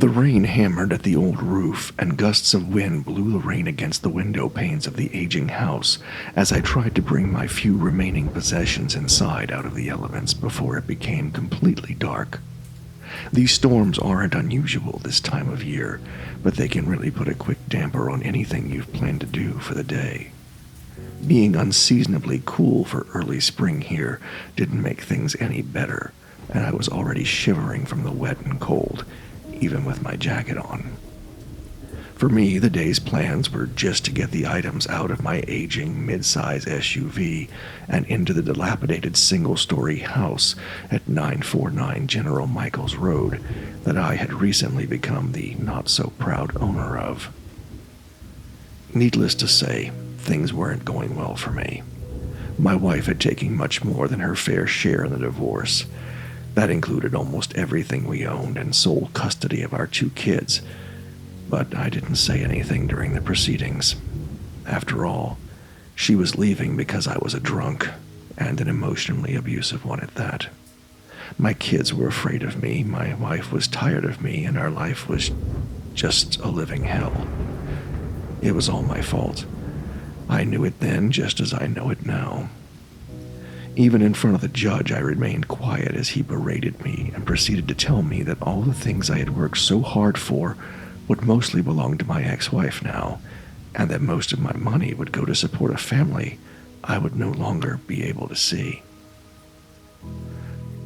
The rain hammered at the old roof, and gusts of wind blew the rain against the window panes of the aging house as I tried to bring my few remaining possessions inside out of the elements before it became completely dark. These storms aren't unusual this time of year, but they can really put a quick damper on anything you've planned to do for the day. Being unseasonably cool for early spring here didn't make things any better, and I was already shivering from the wet and cold, even with my jacket on. For me, the day's plans were just to get the items out of my aging mid-size SUV and into the dilapidated single-story house at 949 General Michaels Road that I had recently become the not-so-proud owner of. Needless to say, things weren't going well for me. My wife had taken much more than her fair share in the divorce. That included almost everything we owned and sole custody of our 2 kids, but I didn't say anything during the proceedings. After all, she was leaving because I was a drunk, and an emotionally abusive one at that. My kids were afraid of me, my wife was tired of me, and our life was just a living hell. It was all my fault. I knew it then just as I know it now. Even in front of the judge, I remained quiet as he berated me and proceeded to tell me that all the things I had worked so hard for would mostly belong to my ex-wife now, and that most of my money would go to support a family I would no longer be able to see.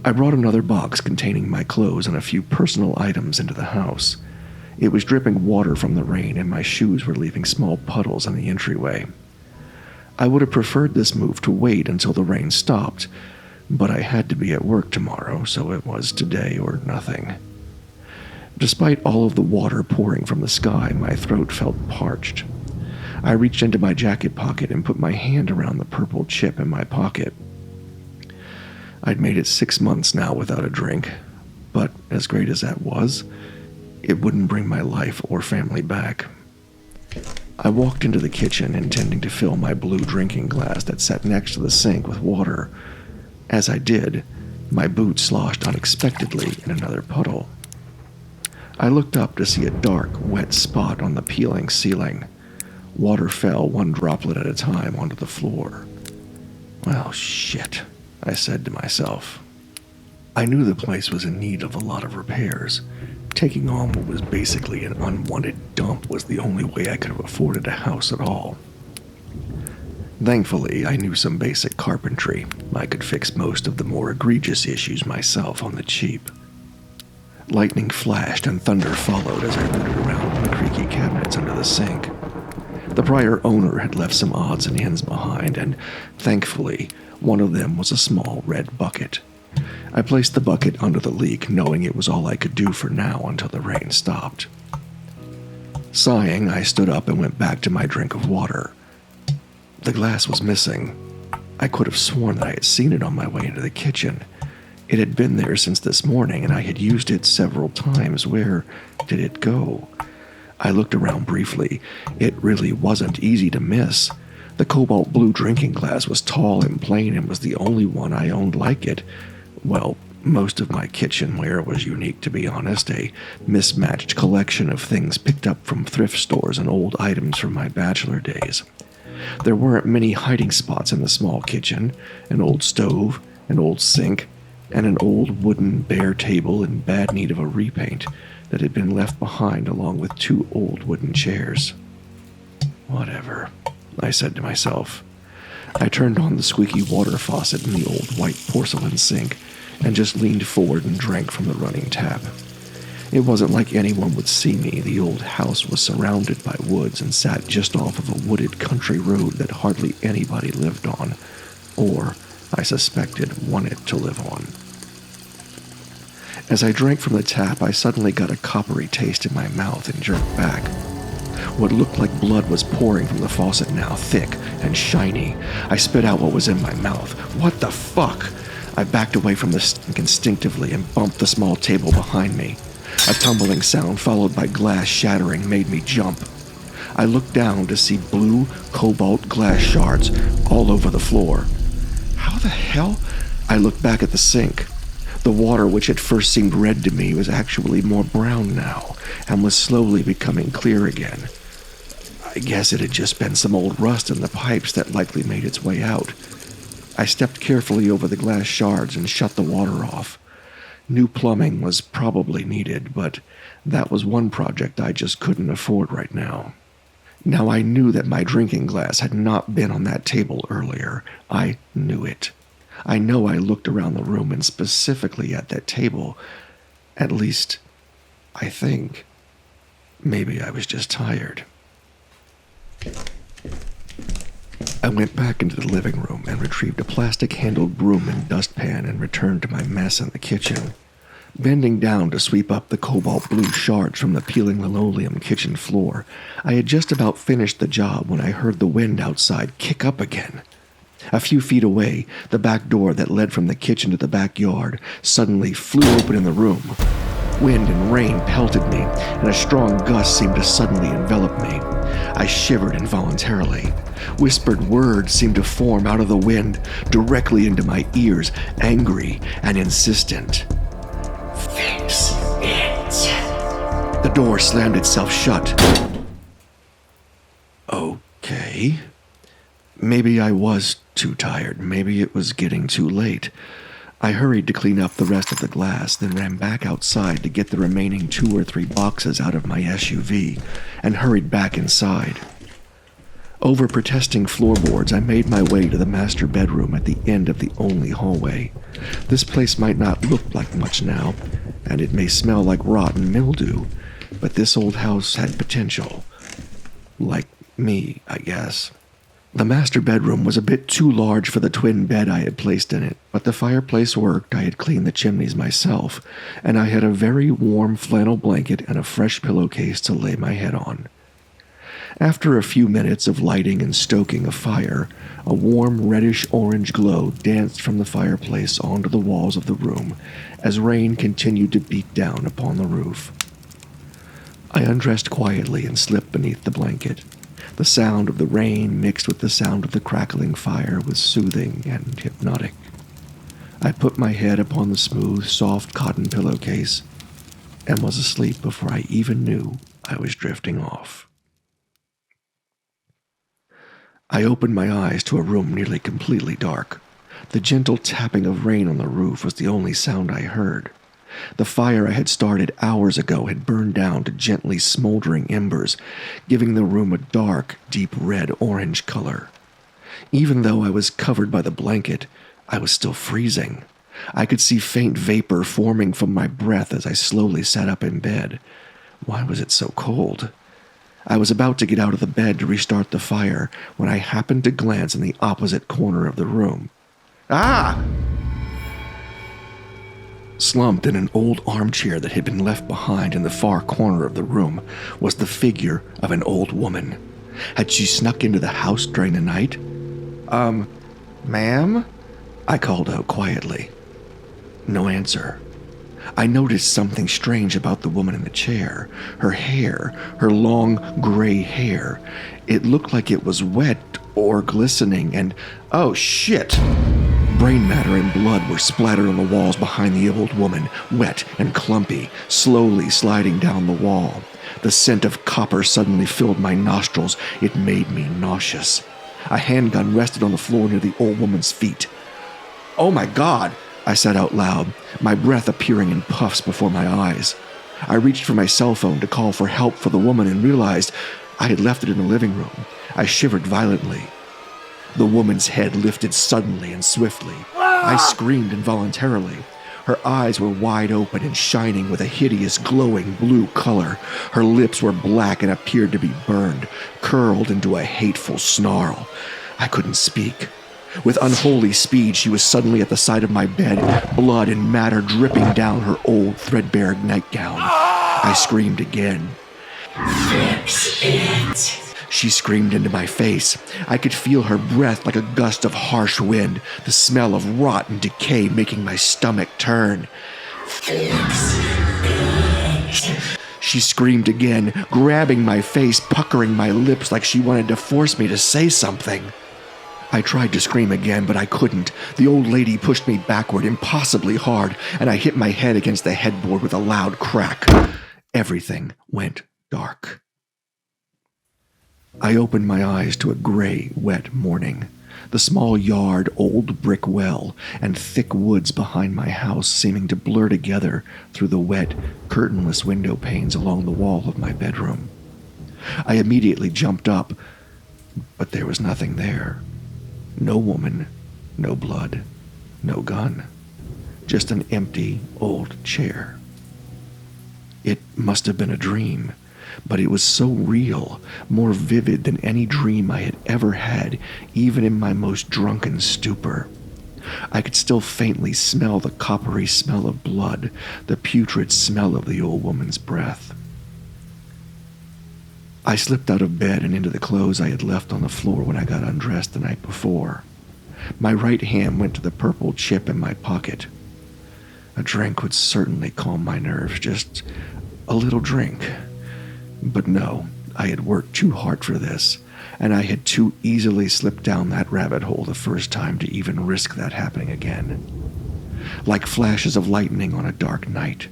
I brought another box containing my clothes and a few personal items into the house. It was dripping water from the rain, and my shoes were leaving small puddles in the entryway. I would have preferred this move to wait until the rain stopped, but I had to be at work tomorrow, so it was today or nothing. Despite all of the water pouring from the sky, my throat felt parched. I reached into my jacket pocket and put my hand around the purple chip in my pocket. I'd made it 6 months now without a drink, but as great as that was, it wouldn't bring my life or family back. I walked into the kitchen intending to fill my blue drinking glass that sat next to the sink with water. As I did, my boot sloshed unexpectedly in another puddle. I looked up to see a dark, wet spot on the peeling ceiling. Water fell one droplet at a time onto the floor. Well, shit, I said to myself. I knew the place was in need of a lot of repairs. Taking on what was basically an unwanted dump was the only way I could have afforded a house at all. Thankfully, I knew some basic carpentry. I could fix most of the more egregious issues myself on the cheap. Lightning flashed and thunder followed as I rooted around the creaky cabinets under the sink. The prior owner had left some odds and ends behind, and thankfully, one of them was a small red bucket. I placed the bucket under the leak, knowing it was all I could do for now until the rain stopped. Sighing, I stood up and went back to my drink of water. The glass was missing. I could have sworn that I had seen it on my way into the kitchen. It had been there since this morning, and I had used it several times. Where did it go? I looked around briefly. It really wasn't easy to miss. The cobalt blue drinking glass was tall and plain and was the only one I owned like it. Well, most of my kitchenware was unique, to be honest, a mismatched collection of things picked up from thrift stores and old items from my bachelor days. There weren't many hiding spots in the small kitchen: an old stove, an old sink, and an old wooden bare table in bad need of a repaint that had been left behind along with 2 old wooden chairs. Whatever, I said to myself. I turned on the squeaky water faucet in the old white porcelain sink and just leaned forward and drank from the running tap. It wasn't like anyone would see me. The old house was surrounded by woods and sat just off of a wooded country road that hardly anybody lived on, or, I suspected, wanted to live on. As I drank from the tap, I suddenly got a coppery taste in my mouth and jerked back. What looked like blood was pouring from the faucet now, thick and shiny. I spit out what was in my mouth. What the fuck? I backed away from the stink instinctively and bumped the small table behind me. A tumbling sound followed by glass shattering made me jump. I looked down to see blue cobalt glass shards all over the floor. How the hell? I looked back at the sink. The water, which at first seemed red to me, was actually more brown now, and was slowly becoming clear again. I guess it had just been some old rust in the pipes that likely made its way out. I stepped carefully over the glass shards and shut the water off. New plumbing was probably needed, but that was one project I just couldn't afford right now. Now I knew that my drinking glass had not been on that table earlier. I knew it. I know I looked around the room and specifically at that table. At least, I think. Maybe I was just tired. I went back into the living room and retrieved a plastic-handled broom and dustpan and returned to my mess in the kitchen. Bending down to sweep up the cobalt blue shards from the peeling linoleum kitchen floor, I had just about finished the job when I heard the wind outside kick up again. A few feet away, the back door that led from the kitchen to the backyard suddenly flew open in the room. Wind and rain pelted me, and a strong gust seemed to suddenly envelop me. I shivered involuntarily. Whispered words seemed to form out of the wind, directly into my ears, angry and insistent. Fix it. The door slammed itself shut. Okay. Maybe I was too tired. Maybe it was getting too late. I hurried to clean up the rest of the glass, then ran back outside to get the remaining 2 or 3 boxes out of my SUV, and hurried back inside. Over protesting floorboards, I made my way to the master bedroom at the end of the only hallway. This place might not look like much now, and it may smell like rotten mildew, but this old house had potential. Like me, I guess. The master bedroom was a bit too large for the twin bed I had placed in it, but the fireplace worked. I had cleaned the chimneys myself, and I had a very warm flannel blanket and a fresh pillowcase to lay my head on. After a few minutes of lighting and stoking a fire, a warm reddish-orange glow danced from the fireplace onto the walls of the room as rain continued to beat down upon the roof. I undressed quietly and slipped beneath the blanket. The sound of the rain mixed with the sound of the crackling fire was soothing and hypnotic. I put my head upon the smooth, soft cotton pillowcase and was asleep before I even knew I was drifting off. I opened my eyes to a room nearly completely dark. The gentle tapping of rain on the roof was the only sound I heard. The fire I had started hours ago had burned down to gently smoldering embers, giving the room a dark, deep red-orange color. Even though I was covered by the blanket, I was still freezing. I could see faint vapor forming from my breath as I slowly sat up in bed. Why was it so cold? I was about to get out of the bed to restart the fire when I happened to glance in the opposite corner of the room. Ah! Slumped in an old armchair that had been left behind in the far corner of the room was the figure of an old woman. Had she snuck into the house during the night? Ma'am? I called out quietly. No answer. I noticed something strange about the woman in the chair. Her hair, her long gray hair. It looked like it was wet or glistening and, oh shit! Brain matter and blood were splattered on the walls behind the old woman, wet and clumpy, slowly sliding down the wall. The scent of copper suddenly filled my nostrils. It made me nauseous. A handgun rested on the floor near the old woman's feet. Oh my God, I said out loud, my breath appearing in puffs before my eyes. I reached for my cell phone to call for help for the woman and realized I had left it in the living room. I shivered violently. The woman's head lifted suddenly and swiftly. I screamed involuntarily. Her eyes were wide open and shining with a hideous glowing blue color. Her lips were black and appeared to be burned, curled into a hateful snarl. I couldn't speak. With unholy speed, she was suddenly at the side of my bed, blood and matter dripping down her old threadbare nightgown. I screamed again. Fix it. She screamed into my face. I could feel her breath like a gust of harsh wind, the smell of rot and decay making my stomach turn. Fix it. She screamed again, grabbing my face, puckering my lips like she wanted to force me to say something. I tried to scream again, but I couldn't. The old lady pushed me backward impossibly hard, and I hit my head against the headboard with a loud crack. Everything went dark. I opened my eyes to a gray, wet morning. The small yard, old brick well, and thick woods behind my house seeming to blur together through the wet, curtainless window panes along the wall of my bedroom. I immediately jumped up, but there was nothing there. No woman, no blood, no gun. Just an empty, old chair. It must have been a dream, but it was so real, more vivid than any dream I had ever had, even in my most drunken stupor. I could still faintly smell the coppery smell of blood, the putrid smell of the old woman's breath. I slipped out of bed and into the clothes I had left on the floor when I got undressed the night before. My right hand went to the purple chip in my pocket. A drink would certainly calm my nerves, just a little drink. But no, I had worked too hard for this, and I had too easily slipped down that rabbit hole the first time to even risk that happening again. Like flashes of lightning on a dark night,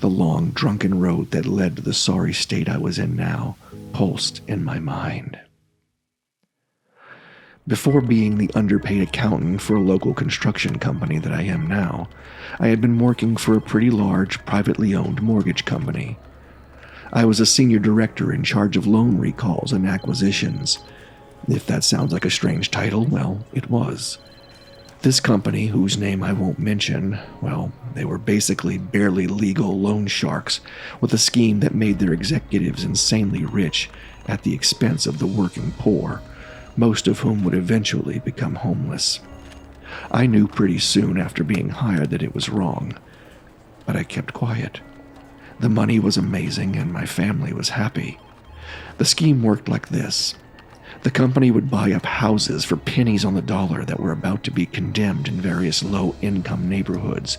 the long, drunken road that led to the sorry state I was in now pulsed in my mind. Before being the underpaid accountant for a local construction company that I am now, I had been working for a pretty large, privately owned mortgage company. I was a senior director in charge of loan recalls and acquisitions. If that sounds like a strange title, well, it was. This company, whose name I won't mention, well, they were basically barely legal loan sharks with a scheme that made their executives insanely rich at the expense of the working poor, most of whom would eventually become homeless. I knew pretty soon after being hired that it was wrong, but I kept quiet. The money was amazing and my family was happy. The scheme worked like this. The company would buy up houses for pennies on the dollar that were about to be condemned in various low-income neighborhoods,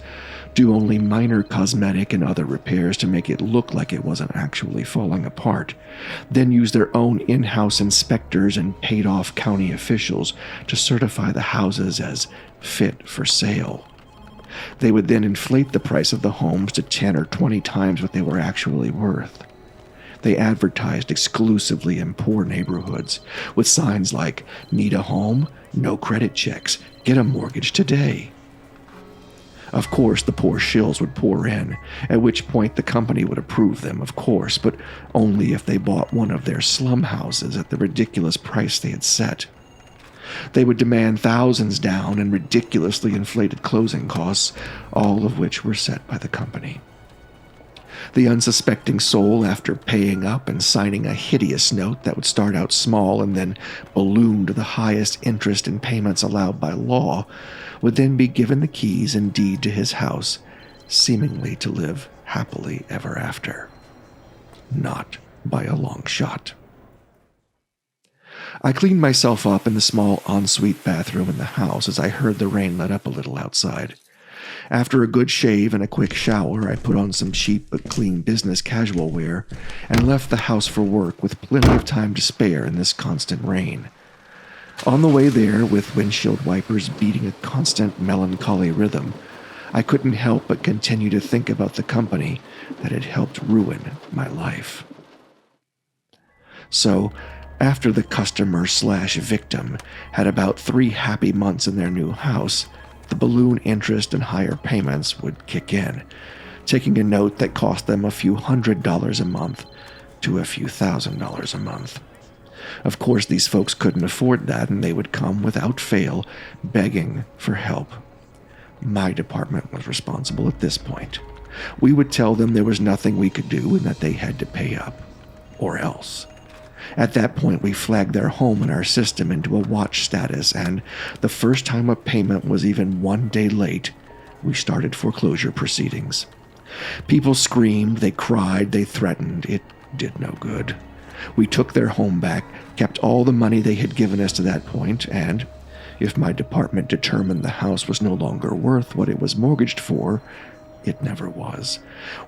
do only minor cosmetic and other repairs to make it look like it wasn't actually falling apart, then use their own in-house inspectors and paid-off county officials to certify the houses as fit for sale. They would then inflate the price of the homes to 10 or 20 times what they were actually worth. They advertised exclusively in poor neighborhoods, with signs like, "Need a home? No credit checks. Get a mortgage today." Of course, the poor shills would pour in, at which point the company would approve them, of course, but only if they bought one of their slum houses at the ridiculous price they had set. They would demand thousands down and ridiculously inflated closing costs, all of which were set by the company. The unsuspecting soul, after paying up and signing a hideous note that would start out small and then balloon to the highest interest and payments allowed by law, would then be given the keys and deed to his house, seemingly to live happily ever after. Not by a long shot. I cleaned myself up in the small ensuite bathroom in the house as I heard the rain let up a little outside. After a good shave and a quick shower, I put on some cheap but clean business casual wear and left the house for work with plenty of time to spare in this constant rain. On the way there, with windshield wipers beating a constant melancholy rhythm, I couldn't help but continue to think about the company that had helped ruin my life. So, after the customer/victim had about 3 happy months in their new house, the balloon interest and higher payments would kick in, taking a note that cost them a few $100s a month to a few $1,000s a month. Of course, these folks couldn't afford that, and they would come without fail, begging for help. My department was responsible at this point. We would tell them there was nothing we could do and that they had to pay up, or else. At that point, we flagged their home in our system into a watch status, and the first time a payment was even 1 day late, we started foreclosure proceedings. People screamed, they cried, they threatened. It did no good. We took their home back, kept all the money they had given us to that point, and if my department determined the house was no longer worth what it was mortgaged for, It never was.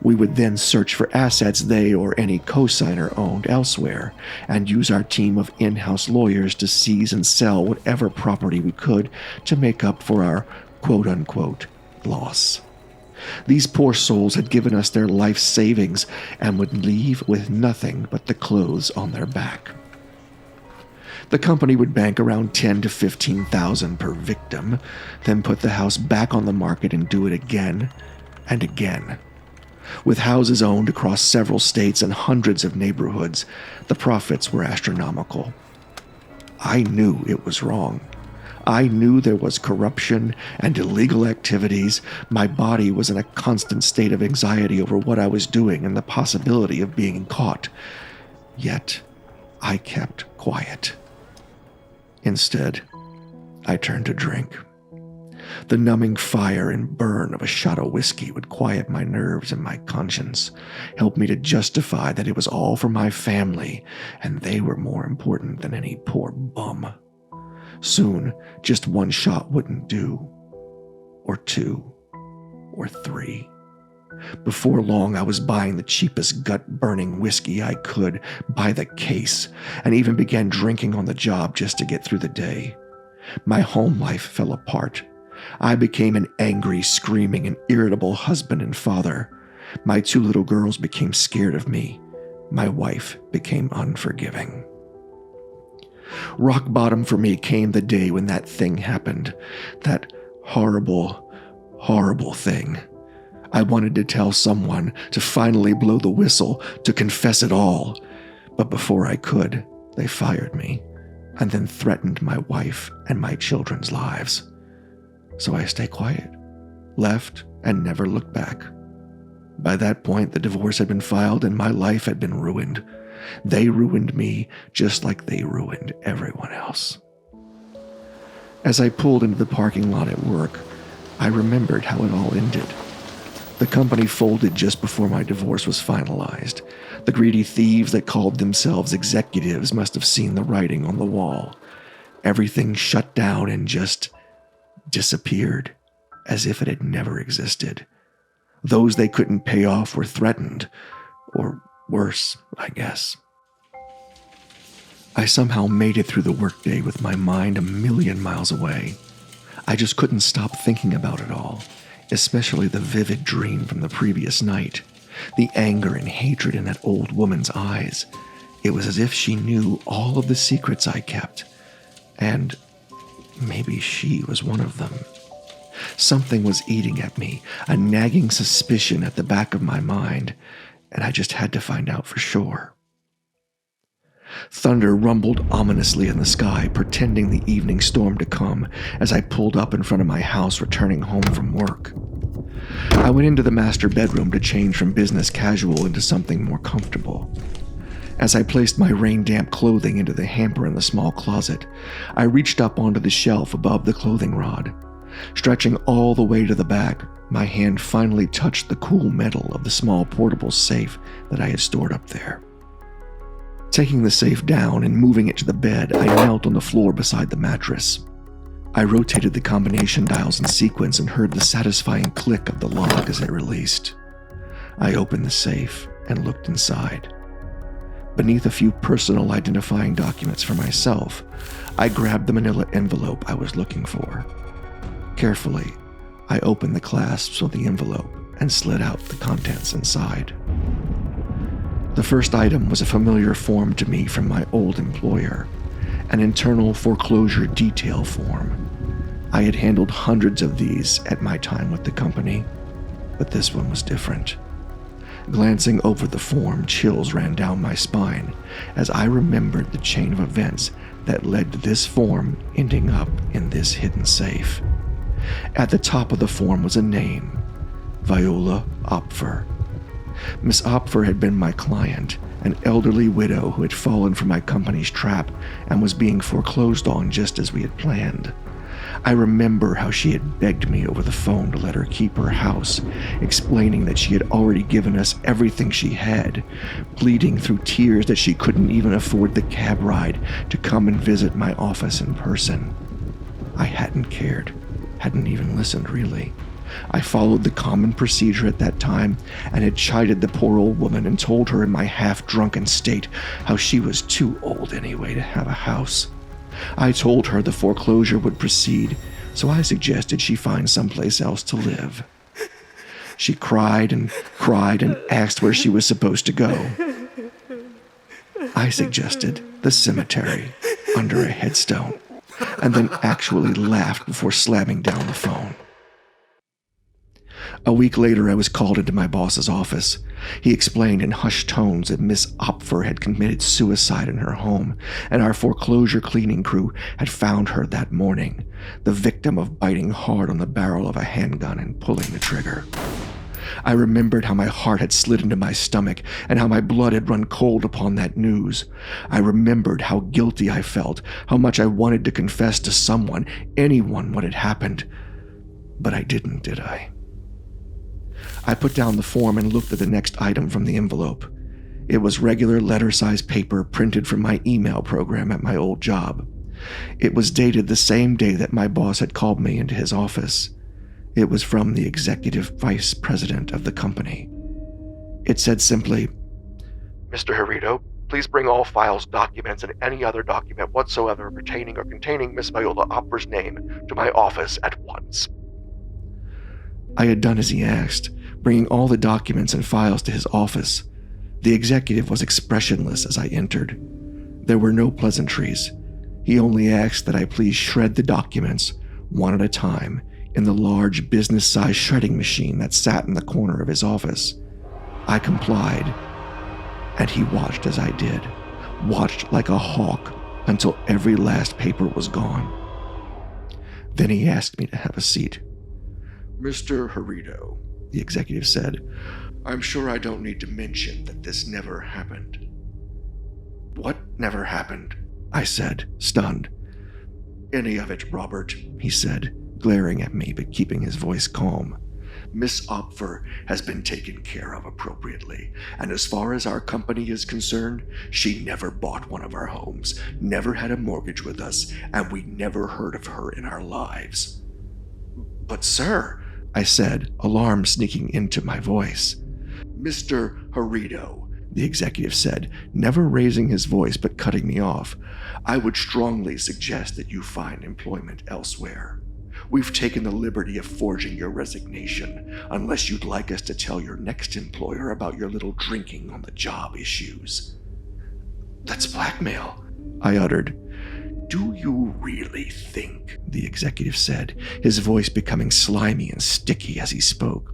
We would then search for assets they or any co-signer owned elsewhere, and use our team of in-house lawyers to seize and sell whatever property we could to make up for our quote-unquote loss. These poor souls had given us their life savings and would leave with nothing but the clothes on their back. The company would bank around $10,000 to $15,000 per victim, then put the house back on the market and do it again and again. With houses owned across several states and hundreds of neighborhoods, the profits were astronomical. I knew it was wrong. I knew there was corruption and illegal activities. My body was in a constant state of anxiety over what I was doing and the possibility of being caught. Yet, I kept quiet. Instead, I turned to drink. The numbing fire and burn of a shot of whiskey would quiet my nerves and my conscience, help me to justify that it was all for my family, and they were more important than any poor bum. Soon, just one shot wouldn't do, or two, or three. Before long, I was buying the cheapest gut-burning whiskey I could by the case, and even began drinking on the job just to get through the day. My home life fell apart. I became an angry, screaming, and irritable husband and father. My 2 little girls became scared of me. My wife became unforgiving. Rock bottom for me came the day when that thing happened. That horrible, horrible thing. I wanted to tell someone, to finally blow the whistle, to confess it all. But before I could, they fired me, and then threatened my wife and my children's lives. So I stayed quiet, left, and never looked back. By that point, the divorce had been filed and my life had been ruined. They ruined me just like they ruined everyone else. As I pulled into the parking lot at work, I remembered how it all ended. The company folded just before my divorce was finalized. The greedy thieves that called themselves executives must have seen the writing on the wall. Everything shut down and just disappeared, as if it had never existed. Those they couldn't pay off were threatened, or worse, I guess. I somehow made it through the workday with my mind a million miles away. I just couldn't stop thinking about it all, especially the vivid dream from the previous night, the anger and hatred in that old woman's eyes. It was as if she knew all of the secrets I kept, and maybe she was one of them. Something was eating at me, a nagging suspicion at the back of my mind, and I just had to find out for sure. Thunder rumbled ominously in the sky, portending the evening storm to come, as I pulled up in front of my house returning home from work. I went into the master bedroom to change from business casual into something more comfortable. As I placed my rain-damp clothing into the hamper in the small closet, I reached up onto the shelf above the clothing rod. Stretching all the way to the back, my hand finally touched the cool metal of the small portable safe that I had stored up there. Taking the safe down and moving it to the bed, I knelt on the floor beside the mattress. I rotated the combination dials in sequence and heard the satisfying click of the lock as it released. I opened the safe and looked inside. Beneath a few personal identifying documents for myself, I grabbed the manila envelope I was looking for. Carefully, I opened the clasps of the envelope and slid out the contents inside. The first item was a familiar form to me from my old employer, an internal foreclosure detail form. I had handled hundreds of these at my time with the company, but this one was different. Glancing over the form, chills ran down my spine as I remembered the chain of events that led to this form ending up in this hidden safe. At the top of the form was a name, Viola Opfer. Miss Opfer had been my client, an elderly widow who had fallen for my company's trap and was being foreclosed on just as we had planned. I remember how she had begged me over the phone to let her keep her house, explaining that she had already given us everything she had, pleading through tears that she couldn't even afford the cab ride to come and visit my office in person. I hadn't cared, hadn't even listened really. I followed the common procedure at that time and had chided the poor old woman and told her in my half-drunken state how she was too old anyway to have a house. I told her the foreclosure would proceed, so I suggested she find someplace else to live. She cried and asked where she was supposed to go. I suggested the cemetery under a headstone, and then actually laughed before slamming down the phone. A week later, I was called into my boss's office. He explained in hushed tones that Miss Opfer had committed suicide in her home, and our foreclosure cleaning crew had found her that morning, the victim of biting hard on the barrel of a handgun and pulling the trigger. I remembered how my heart had slid into my stomach and how my blood had run cold upon that news. I remembered how guilty I felt, how much I wanted to confess to someone, anyone, what had happened. But I didn't, did I? I put down the form and looked at the next item from the envelope. It was regular letter-sized paper printed from my email program at my old job. It was dated the same day that my boss had called me into his office. It was from the executive vice president of the company. It said simply, "Mr. Harito, please bring all files, documents, and any other document whatsoever pertaining or containing Miss Viola Opfer's name to my office at once." I had done as he asked, bringing all the documents and files to his office. The executive was expressionless as I entered. There were no pleasantries. He only asked that I please shred the documents, one at a time, in the large business-sized shredding machine that sat in the corner of his office. I complied, and he watched as I did, watched like a hawk until every last paper was gone. Then he asked me to have a seat. "Mr. Harito," the executive said, "I'm sure I don't need to mention that this never happened." "What never happened?" I said, stunned. "Any of it, Robert," he said, glaring at me but keeping his voice calm. "Miss Opfer has been taken care of appropriately, and as far as our company is concerned, she never bought one of our homes, never had a mortgage with us, and we never heard of her in our lives." "But sir," I said, alarm sneaking into my voice. "Mr. Harito," the executive said, never raising his voice but cutting me off, "I would strongly suggest that you find employment elsewhere. We've taken the liberty of forging your resignation, unless you'd like us to tell your next employer about your little drinking on the job issues." "That's blackmail," I uttered. "Do you really think," the executive said, his voice becoming slimy and sticky as he spoke,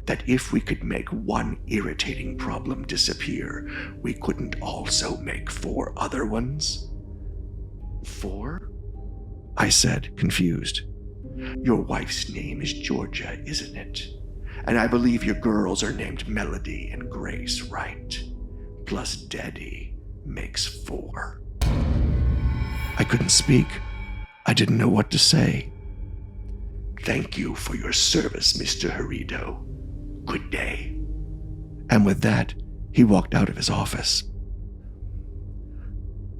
"that if we could make one irritating problem disappear, we couldn't also make 4 other ones?" "4?" I said, confused. "Your wife's name is Georgia, isn't it? And I believe your girls are named Melody and Grace, right? Plus Daddy makes 4. I couldn't speak. I didn't know what to say. "Thank you for your service, Mr. Harito. Good day." And with that, he walked out of his office.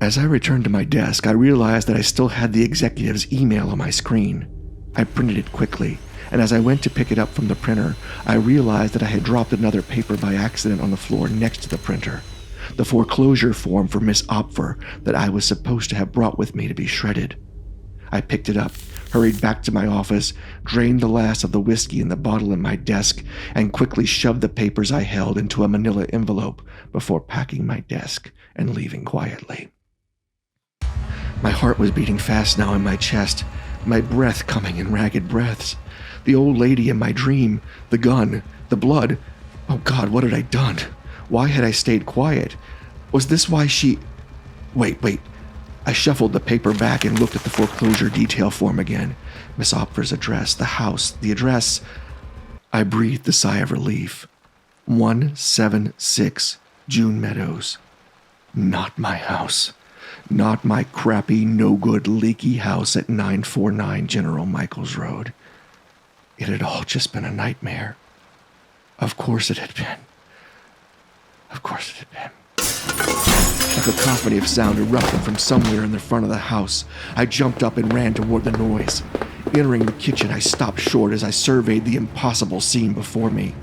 As I returned to my desk, I realized that I still had the executive's email on my screen. I printed it quickly, and as I went to pick it up from the printer, I realized that I had dropped another paper by accident on the floor next to the printer. The foreclosure form for Miss Opfer that I was supposed to have brought with me to be shredded. I picked it up, hurried back to my office, drained the last of the whiskey in the bottle in my desk, and quickly shoved the papers I held into a manila envelope before packing my desk and leaving quietly. My heart was beating fast now in my chest, my breath coming in ragged breaths. The old lady in my dream, the gun, the blood. Oh God, what had I done? Why had I stayed quiet? Was this why she... Wait. I shuffled the paper back and looked at the foreclosure detail form again. Miss Opfer's address, the house, the address. I breathed a sigh of relief. 176 June Meadows. Not my house. Not my crappy, no-good, leaky house at 949 General Michaels Road. It had all just been a nightmare. Of course it had been. Of course it had been. A cacophony of sound erupted from somewhere in the front of the house. I jumped up and ran toward the noise. Entering the kitchen, I stopped short as I surveyed the impossible scene before me.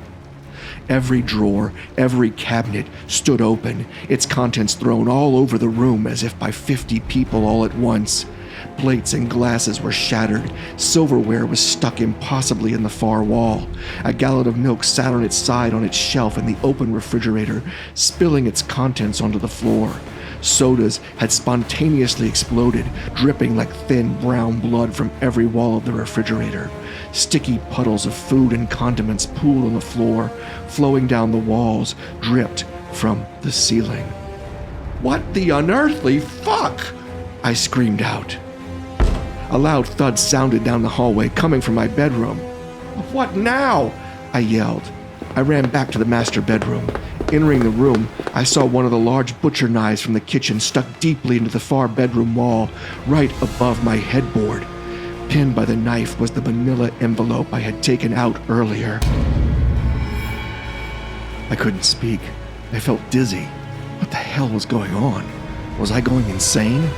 Every drawer, every cabinet stood open, its contents thrown all over the room as if by 50 people all at once. Plates and glasses were shattered. Silverware was stuck impossibly in the far wall. A gallon of milk sat on its side on its shelf in the open refrigerator, spilling its contents onto the floor. Sodas had spontaneously exploded, dripping like thin brown blood from every wall of the refrigerator. Sticky puddles of food and condiments pooled on the floor, flowing down the walls, dripped from the ceiling. "What the unearthly fuck?" I screamed out. A loud thud sounded down the hallway, coming from my bedroom. "What now?" I yelled. I ran back to the master bedroom. Entering the room, I saw one of the large butcher knives from the kitchen stuck deeply into the far bedroom wall, right above my headboard. Pinned by the knife was the manila envelope I had taken out earlier. I couldn't speak. I felt dizzy. What the hell was going on? Was I going insane?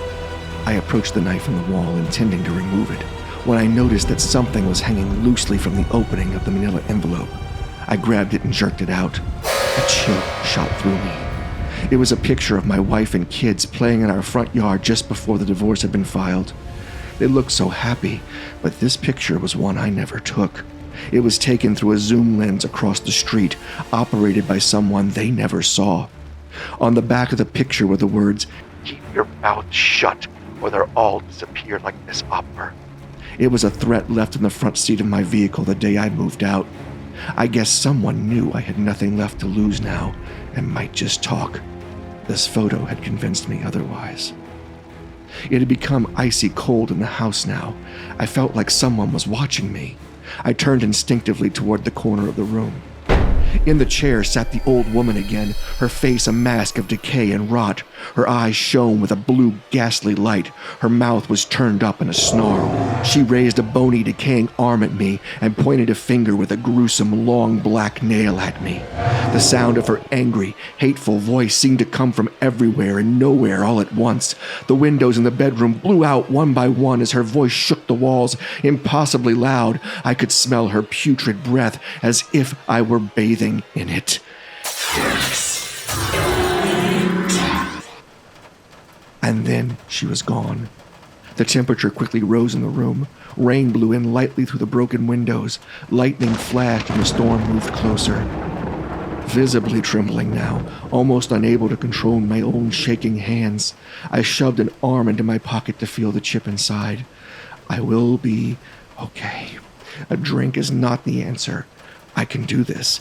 I approached the knife in the wall, intending to remove it, when I noticed that something was hanging loosely from the opening of the manila envelope. I grabbed it and jerked it out. A chill shot through me. It was a picture of my wife and kids playing in our front yard just before the divorce had been filed. They looked so happy, but this picture was one I never took. It was taken through a zoom lens across the street, operated by someone they never saw. On the back of the picture were the words, "Keep your mouth shut, or they'll all disappear like Miss Opera." It was a threat left in the front seat of my vehicle the day I moved out. I guess someone knew I had nothing left to lose now, and might just talk. This photo had convinced me otherwise. It had become icy cold in the house now. I felt like someone was watching me. I turned instinctively toward the corner of the room. In the chair sat the old woman again, her face a mask of decay and rot. Her eyes shone with a blue, ghastly light. Her mouth was turned up in a snarl. She raised a bony, decaying arm at me and pointed a finger with a gruesome, long black nail at me. The sound of her angry, hateful voice seemed to come from everywhere and nowhere all at once. The windows in the bedroom blew out one by one as her voice shook the walls, impossibly loud. I could smell her putrid breath as if I were bathing in it. And then she was gone. The temperature quickly rose in the room. Rain blew in lightly through the broken windows. Lightning flashed and the storm moved closer. Visibly trembling now, almost unable to control my own shaking hands, I shoved an arm into my pocket to feel the chip inside. I will be okay. A drink is not the answer. I can do this.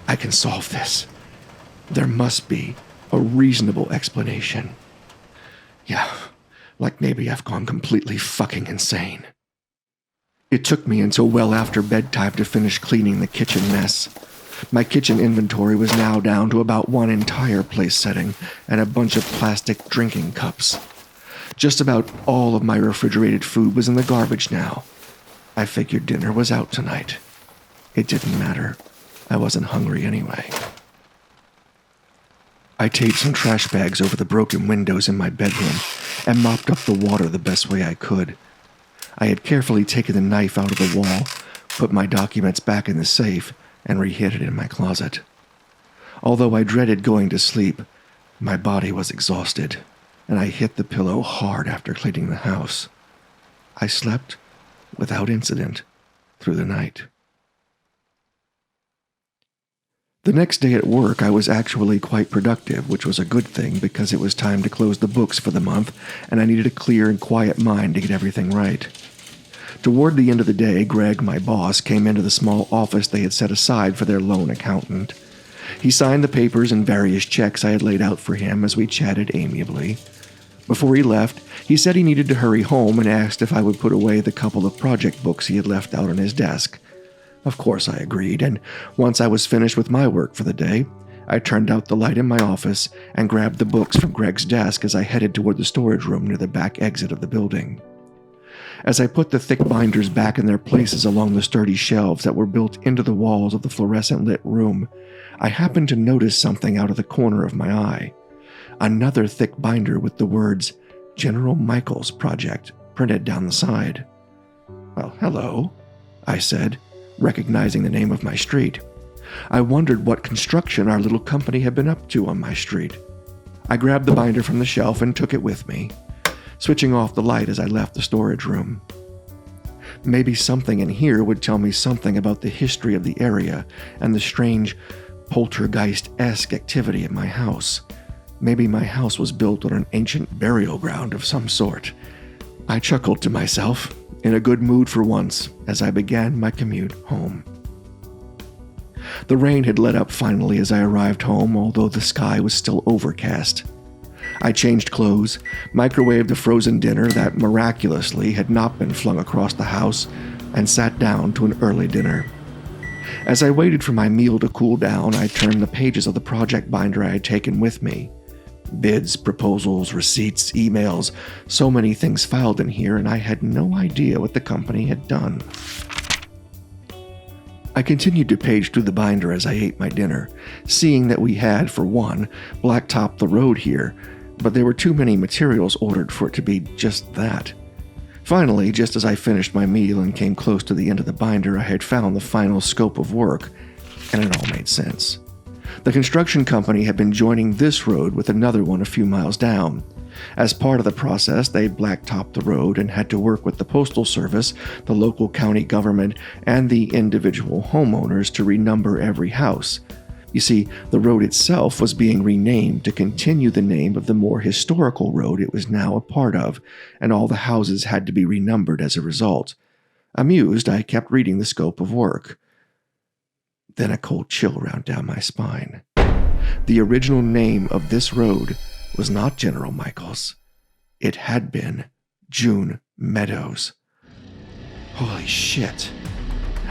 I can solve this. There must be a reasonable explanation. Yeah, like maybe I've gone completely fucking insane. It took me until well after bedtime to finish cleaning the kitchen mess. My kitchen inventory was now down to about one entire place setting and a bunch of plastic drinking cups. Just about all of my refrigerated food was in the garbage now. I figured dinner was out tonight. It didn't matter. I wasn't hungry anyway. I taped some trash bags over the broken windows in my bedroom and mopped up the water the best way I could. I had carefully taken the knife out of the wall, put my documents back in the safe, and re-hid it in my closet. Although I dreaded going to sleep, my body was exhausted, and I hit the pillow hard after cleaning the house. I slept without incident through the night. The next day at work, I was actually quite productive, which was a good thing because it was time to close the books for the month, and I needed a clear and quiet mind to get everything right. Toward the end of the day, Greg, my boss, came into the small office they had set aside for their loan accountant. He signed the papers and various checks I had laid out for him as we chatted amiably. Before he left, he said he needed to hurry home and asked if I would put away the couple of project books he had left out on his desk. Of course I agreed, and once I was finished with my work for the day, I turned out the light in my office and grabbed the books from Greg's desk as I headed toward the storage room near the back exit of the building. As I put the thick binders back in their places along the sturdy shelves that were built into the walls of the fluorescent-lit room, I happened to notice something out of the corner of my eye. Another thick binder with the words, General Michaels Project, printed down the side. "Well, hello," I said, recognizing the name of my street. I wondered what construction our little company had been up to on my street. I grabbed the binder from the shelf and took it with me, switching off the light as I left the storage room. Maybe something in here would tell me something about the history of the area and the strange poltergeist-esque activity at my house. Maybe my house was built on an ancient burial ground of some sort. I chuckled to myself, in a good mood for once, as I began my commute home. The rain had let up finally as I arrived home, although the sky was still overcast. I changed clothes, microwaved a frozen dinner that miraculously had not been flung across the house, and sat down to an early dinner. As I waited for my meal to cool down, I turned the pages of the project binder I had taken with me. Bids, proposals, receipts, emails, so many things filed in here, and I had no idea what the company had done. I continued to page through the binder as I ate my dinner, seeing that we had, for one, blacktopped the road here, but there were too many materials ordered for it to be just that. Finally, just as I finished my meal and came close to the end of the binder, I had found the final scope of work, and it all made sense. The construction company had been joining this road with another one a few miles down. As part of the process, they blacktopped the road and had to work with the Postal Service, the local county government, and the individual homeowners to renumber every house. You see, the road itself was being renamed to continue the name of the more historical road it was now a part of, and all the houses had to be renumbered as a result. Amused, I kept reading the scope of work. Then a cold chill ran down my spine. The original name of this road was not General Michaels. It had been June Meadows. Holy shit.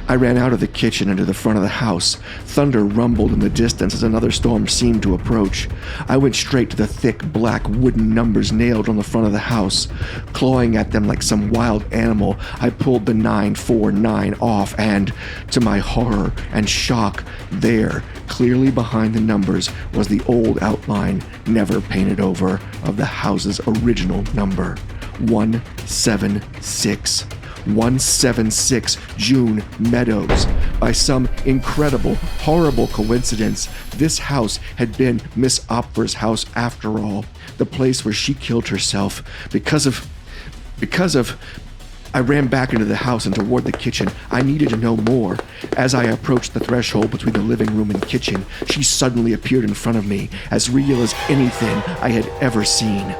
I ran out of the kitchen into the front of the house. Thunder rumbled in the distance as another storm seemed to approach. I went straight to the thick, black wooden numbers nailed on the front of the house. Clawing at them like some wild animal, I pulled the 949 off and, to my horror and shock, there, clearly behind the numbers, was the old outline, never painted over, of the house's original number. 176. 176 June Meadows. By some incredible, horrible coincidence, this house had been Miss Opera's house after all, the place where she killed herself. Because of... I ran back into the house and toward the kitchen. I needed to know more. As I approached the threshold between the living room and kitchen, she suddenly appeared in front of me, as real as anything I had ever seen.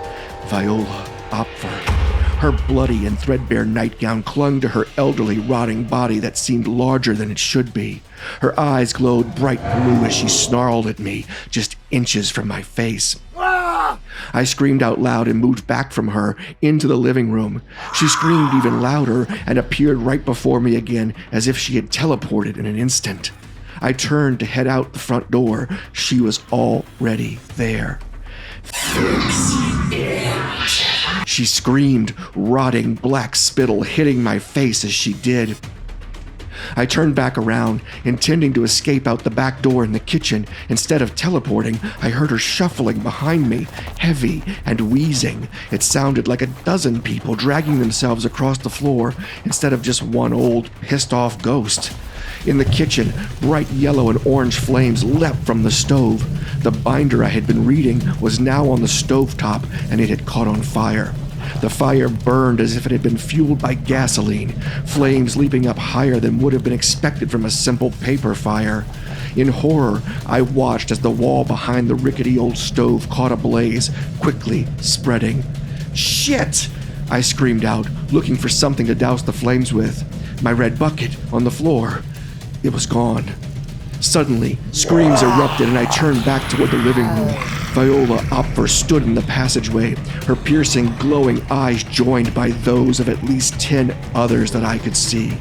Viola Opfer. Her bloody and threadbare nightgown clung to her elderly, rotting body that seemed larger than it should be. Her eyes glowed bright blue as she snarled at me, just inches from my face. Ah! I screamed out loud and moved back from her into the living room. She screamed even louder and appeared right before me again, as if she had teleported in an instant. I turned to head out the front door. She was already there. Fix it. She screamed, rotting black spittle hitting my face as she did. I turned back around, intending to escape out the back door in the kitchen. Instead of teleporting, I heard her shuffling behind me, heavy and wheezing. It sounded like a dozen people dragging themselves across the floor instead of just one old, pissed-off ghost. In the kitchen, bright yellow and orange flames leapt from the stove. The binder I had been reading was now on the stovetop, and it had caught on fire. The fire burned as if it had been fueled by gasoline, flames leaping up higher than would have been expected from a simple paper fire. In horror, I watched as the wall behind the rickety old stove caught ablaze, quickly spreading. "Shit!" I screamed out, looking for something to douse the flames with. My red bucket on the floor. It was gone. Suddenly, screams erupted and I turned back toward the living room. Viola Opfer stood in the passageway, her piercing, glowing eyes joined by those of at least 10 others that I could see.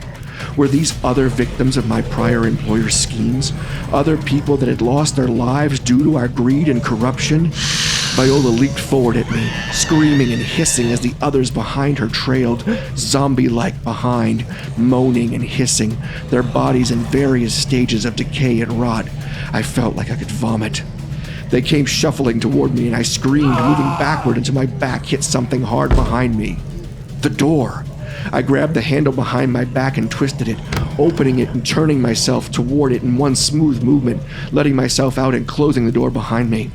Were these other victims of my prior employer's schemes? Other people that had lost their lives due to our greed and corruption? Viola leaped forward at me, screaming and hissing as the others behind her trailed, zombie-like behind, moaning and hissing, their bodies in various stages of decay and rot. I felt like I could vomit. They came shuffling toward me and I screamed, moving backward until my back hit something hard behind me. The door. I grabbed the handle behind my back and twisted it, opening it and turning myself toward it in one smooth movement, letting myself out and closing the door behind me.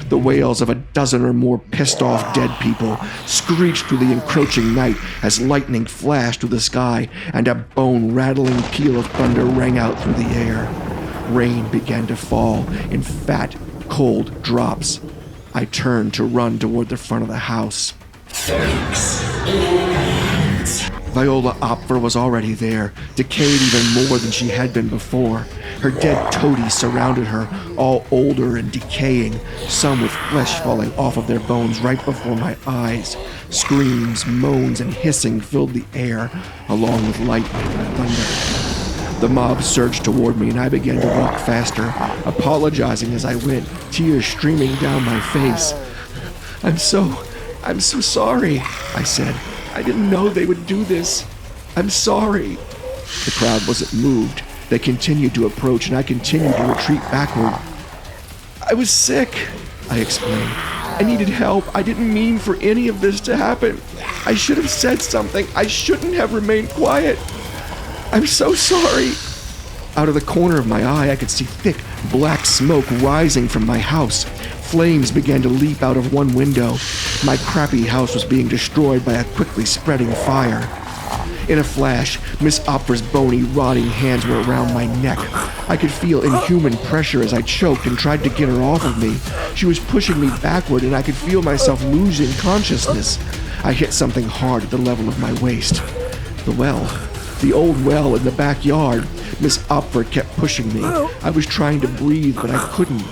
The wails of a dozen or more pissed-off dead people screeched through the encroaching night as lightning flashed through the sky and a bone-rattling peal of thunder rang out through the air. Rain began to fall in fat, cold drops. I turned to run toward the front of the house. Viola Opfer was already there, decayed even more than she had been before. Her dead toadies surrounded her, all older and decaying, some with flesh falling off of their bones right before my eyes. Screams, moans, and hissing filled the air, along with lightning and thunder. The mob surged toward me and I began to walk faster, apologizing as I went, tears streaming down my face. I'm so sorry, I said. I didn't know they would do this. I'm sorry. The crowd wasn't moved. They continued to approach and I continued to retreat backward. I was sick, I explained. I needed help. I didn't mean for any of this to happen. I should have said something. I shouldn't have remained quiet. I'm so sorry. Out of the corner of my eye, I could see thick, black smoke rising from my house. Flames began to leap out of one window. My crappy house was being destroyed by a quickly spreading fire. In a flash, Miss Opfer's bony, rotting hands were around my neck. I could feel inhuman pressure as I choked and tried to get her off of me. She was pushing me backward and I could feel myself losing consciousness. I hit something hard at the level of my waist. The well. The old well in the backyard. Miss Opfer kept pushing me. I was trying to breathe, but I couldn't.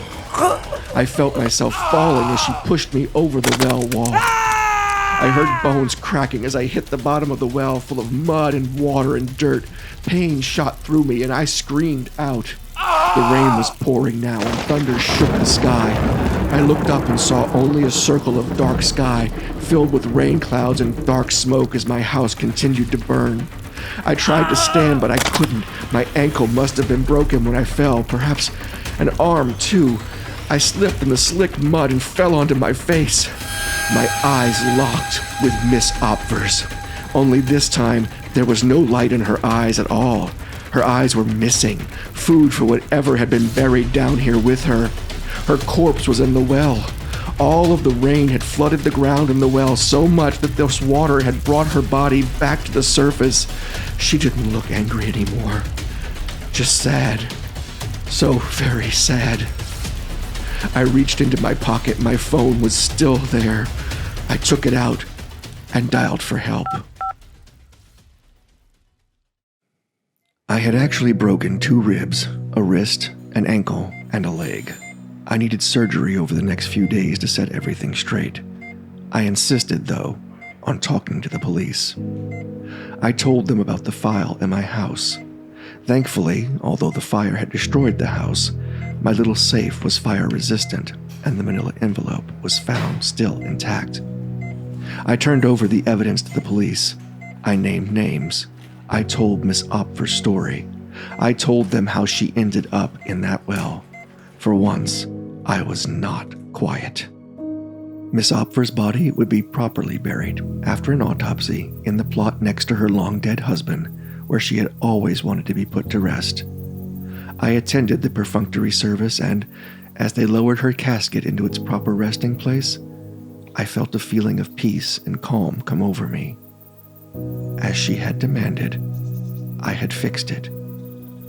I felt myself falling as she pushed me over the well wall. I heard bones cracking as I hit the bottom of the well full of mud and water and dirt. Pain shot through me and I screamed out. The rain was pouring now and thunder shook the sky. I looked up and saw only a circle of dark sky filled with rain clouds and dark smoke as my house continued to burn. I tried to stand, but I couldn't. My ankle must have been broken when I fell, perhaps an arm too. I slipped in the slick mud and fell onto my face. My eyes locked with Miss Opfer's. Only this time, there was no light in her eyes at all. Her eyes were missing, food for whatever had been buried down here with her. Her corpse was in the well. All of the rain had flooded the ground in the well so much that this water had brought her body back to the surface. She didn't look angry anymore. Just sad. So very sad. I reached into my pocket. My phone was still there. I took it out and dialed for help. I had actually broken 2 ribs, a wrist, an ankle, and a leg. I needed surgery over the next few days to set everything straight. I insisted, though, on talking to the police. I told them about the file in my house. Thankfully, although the fire had destroyed the house, my little safe was fire-resistant, and the manila envelope was found still intact. I turned over the evidence to the police. I named names. I told Miss Opfer's story. I told them how she ended up in that well. For once, I was not quiet. Miss Opfer's body would be properly buried after an autopsy in the plot next to her long-dead husband, where she had always wanted to be put to rest. I attended the perfunctory service, and as they lowered her casket into its proper resting place, I felt a feeling of peace and calm come over me. As she had demanded, I had fixed it,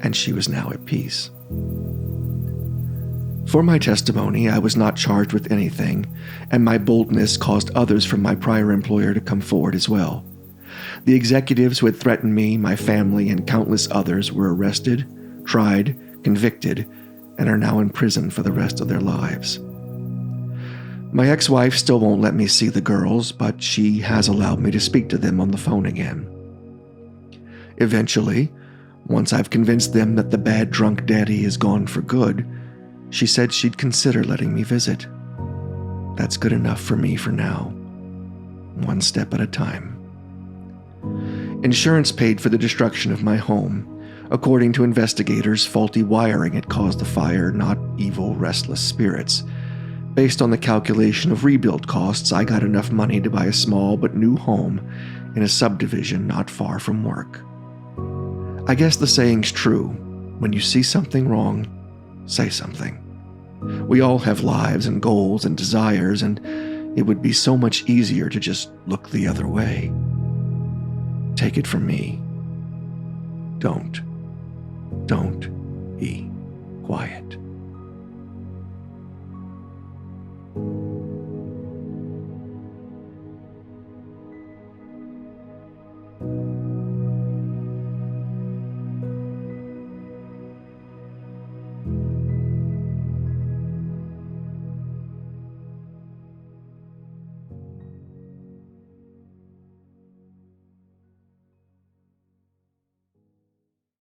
and she was now at peace. For my testimony, I was not charged with anything, and my boldness caused others from my prior employer to come forward as well. The executives who had threatened me, my family, and countless others were arrested, tried, convicted, and are now in prison for the rest of their lives. My ex-wife still won't let me see the girls, but she has allowed me to speak to them on the phone again. Eventually, once I've convinced them that the bad drunk daddy is gone for good, she said she'd consider letting me visit. That's good enough for me for now. One step at a time. Insurance paid for the destruction of my home. According to investigators, faulty wiring had caused the fire, not evil, restless spirits. Based on the calculation of rebuild costs, I got enough money to buy a small but new home in a subdivision not far from work. I guess the saying's true: when you see something wrong, say something. We all have lives and goals and desires, and it would be so much easier to just look the other way. Take it from me. Don't be quiet.